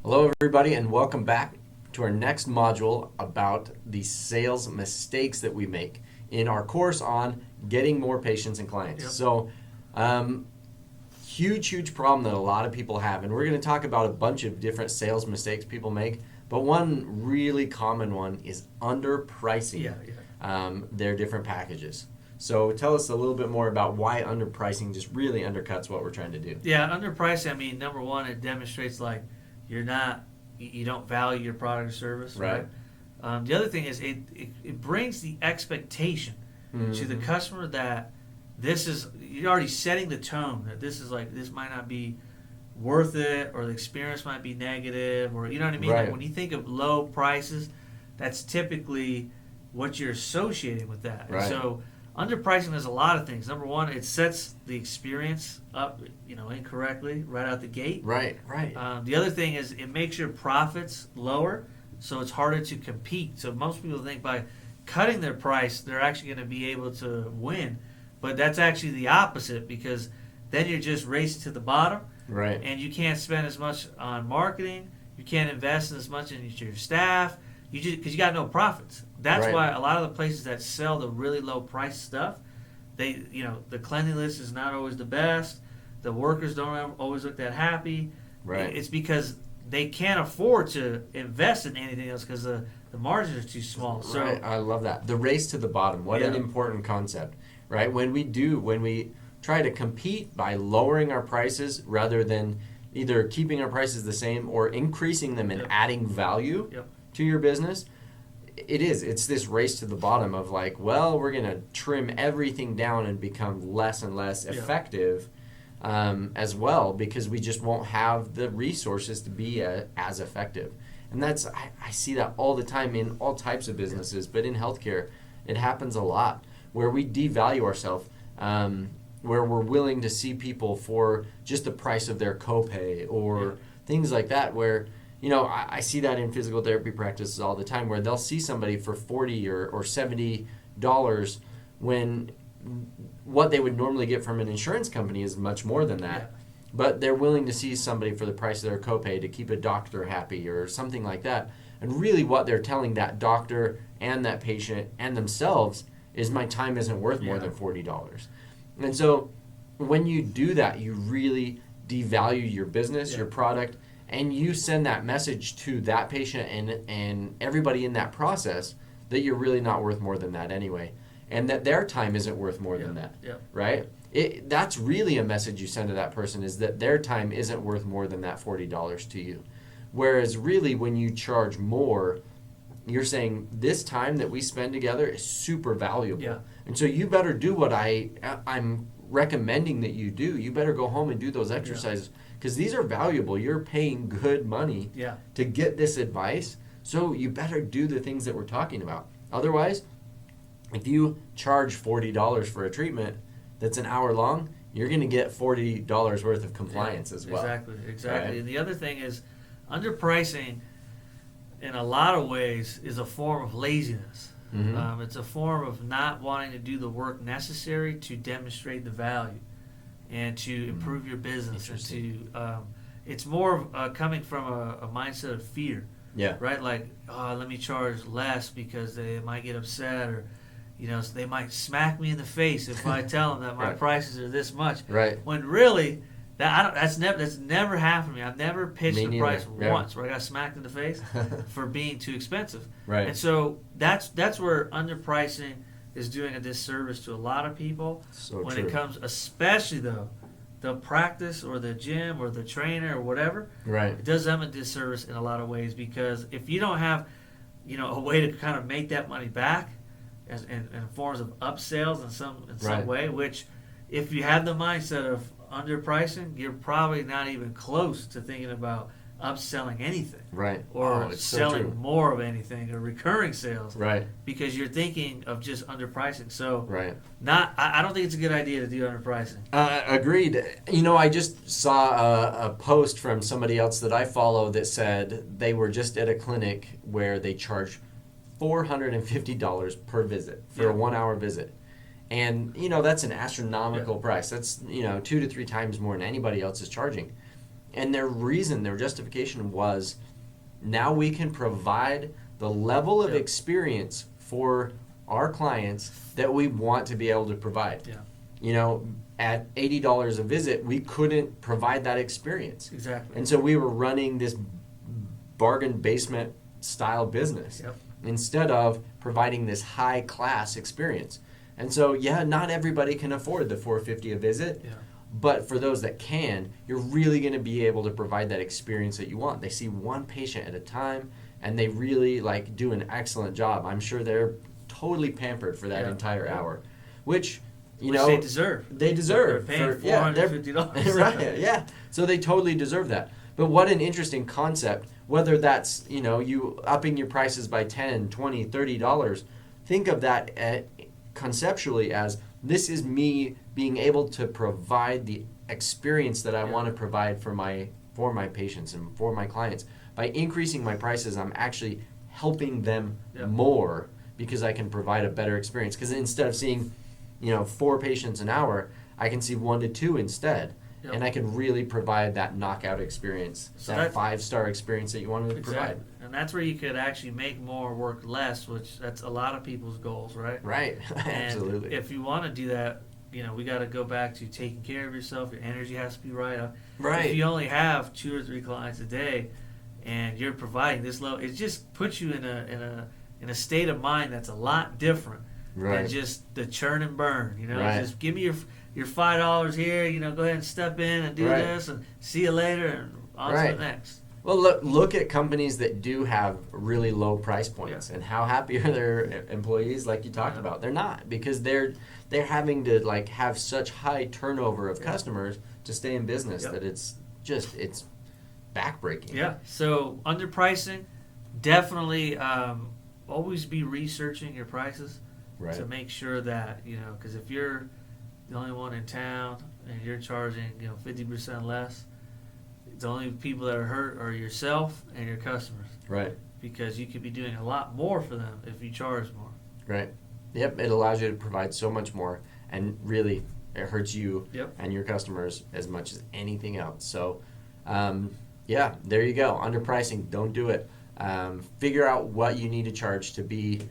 Hello, everybody, and welcome back to our next module about the sales mistakes that we make in our course on getting more patients and clients. Yep. So, huge problem that a lot of people have, and we're going to talk about a bunch of different sales mistakes people make, but one really common one is underpricing their different packages. So tell us a little bit more about why underpricing just really undercuts what we're trying to do. Yeah, underpricing, I mean, number one, it demonstrates like you don't value your product or service, right? The other thing is it brings the expectation to the customer that you're already setting the tone that this might not be worth it, or the experience might be negative, or you know what I mean? Right. Like when you think of low prices, that's typically what you're associating with that. Right. And so underpricing does a lot of things. Number one, it sets the experience up, incorrectly right out the gate. Right. The other thing is it makes your profits lower, so it's harder to compete. So most people think by cutting their price, they're actually going to be able to win, but that's actually the opposite, because then you're just racing to the bottom, Right. and you can't spend as much on marketing, you can't invest as much in your staff, because you got no profits. That's Right. why a lot of the places that sell the really low price stuff, the cleanliness is not always the best. The workers don't always look that happy. Right. It's because they can't afford to invest in anything else because the margins are too small. So Right. I love that. The race to the bottom. What an important concept, right? When we try to compete by lowering our prices rather than either keeping our prices the same or increasing them and adding value to your business, it's this race to the bottom of like, well, we're going to trim everything down and become less and less effective as well, because we just won't have the resources to be as effective. And I see that all the time in all types of businesses, but in healthcare, it happens a lot where we devalue ourselves, where we're willing to see people for just the price of their copay or things like that, where I see that in physical therapy practices all the time, where they'll see somebody for $40 or $70 when what they would normally get from an insurance company is much more than that. Yeah. But they're willing to see somebody for the price of their copay to keep a doctor happy or something like that. And really what they're telling that doctor and that patient and themselves is, my time isn't worth more than $40. And so when you do that, you really devalue your business, your product, and you send that message to that patient and everybody in that process that you're really not worth more than that anyway, and that their time isn't worth more than that, right? That's really a message you send to that person, is that their time isn't worth more than that $40 to you. Whereas really when you charge more, you're saying this time that we spend together is super valuable. Yeah. And so you better do what I'm recommending that you do. You better go home and do those exercises, because these are valuable. You're paying good money to get this advice, so you better do the things that we're talking about. Otherwise, if you charge $40 for a treatment that's an hour long, you're going to get $40 worth of compliance as well. Exactly. Right? And the other thing is, underpricing in a lot of ways is a form of laziness. Mm-hmm. It's a form of not wanting to do the work necessary to demonstrate the value and to improve your business. And to it's more of coming from a mindset of fear. Yeah. Right? Like, let me charge less because they might get upset, or they might smack me in the face if I tell them that my prices are this much. Right. When really, that's never happened to me. I've never pitched a price once where I got smacked in the face for being too expensive. Right. And so that's where underpricing is doing a disservice to a lot of people. So when true. it comes, especially though, the practice or the gym or the trainer or whatever. Right. It does them a disservice in a lot of ways, because if you don't have, a way to kind of make that money back, in forms of upsells in some way, which if you have the mindset of underpricing, you're probably not even close to thinking about upselling anything, right? Or selling more of anything, or recurring sales, right? Because you're thinking of just underpricing. So, right. I don't think it's a good idea to do underpricing. Agreed. I just saw a post from somebody else that I follow that said they were just at a clinic where they charge $450 per visit for a 1 hour visit. And, that's an astronomical price. That's, 2 to 3 times more than anybody else is charging. And their justification was, now we can provide the level of experience for our clients that we want to be able to provide. Yeah. You know, at $80 a visit, we couldn't provide that experience. Exactly. And so we were running this bargain basement style business instead of providing this high class experience. And so, not everybody can afford the $450 a visit. Yeah. But for those that can, you're really going to be able to provide that experience that you want. They see one patient at a time, and they really do an excellent job. I'm sure they're totally pampered for that entire hour, which they deserve. They deserve. They're paying $450. Right? Yeah. So they totally deserve that. But what an interesting concept. Whether that's you upping your prices by $10, $20, $30, think of that conceptually as, this is me being able to provide the experience that I want to provide for my patients and for my clients. By increasing my prices, I'm actually helping them more, because I can provide a better experience. Because instead of seeing 4 patients an hour, I can see 1 to 2 instead. And I can really provide that knockout experience, so that 5-star experience that you want to provide. And that's where you could actually make more, work less, which that's a lot of people's goals, right? Right. Absolutely. And if you want to do that, we got to go back to taking care of yourself. Your energy has to be right. Right. If you only have 2 or 3 clients a day, and you're providing this low, it just puts you in a state of mind that's a lot different than just the churn and burn. Just give me your $5 here. Go ahead and step in and do this, and see you later, and on to the next. Well, look at companies that do have really low price points, and how happy are their employees, like you talked about. They're not, because they're having to have such high turnover of customers to stay in business that it's backbreaking. Yeah. So underpricing, definitely always be researching your prices to make sure that because if you're the only one in town and you're charging 50% less, the only people that are hurt are yourself and your customers. Right. Because you could be doing a lot more for them if you charge more. Right. Yep. It allows you to provide so much more, and really it hurts you and your customers as much as anything else. So, there you go. Underpricing. Don't do it. Figure out what you need to charge to be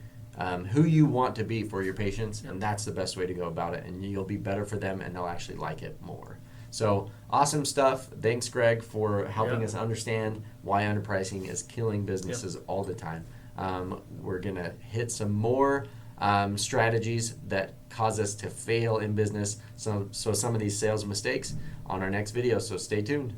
who you want to be for your patients, and that's the best way to go about it. And you'll be better for them, and they'll actually like it more. So awesome stuff. Thanks, Greg, for helping us understand why underpricing is killing businesses all the time. We're going to hit some more strategies that cause us to fail in business. So some of these sales mistakes on our next video. So stay tuned.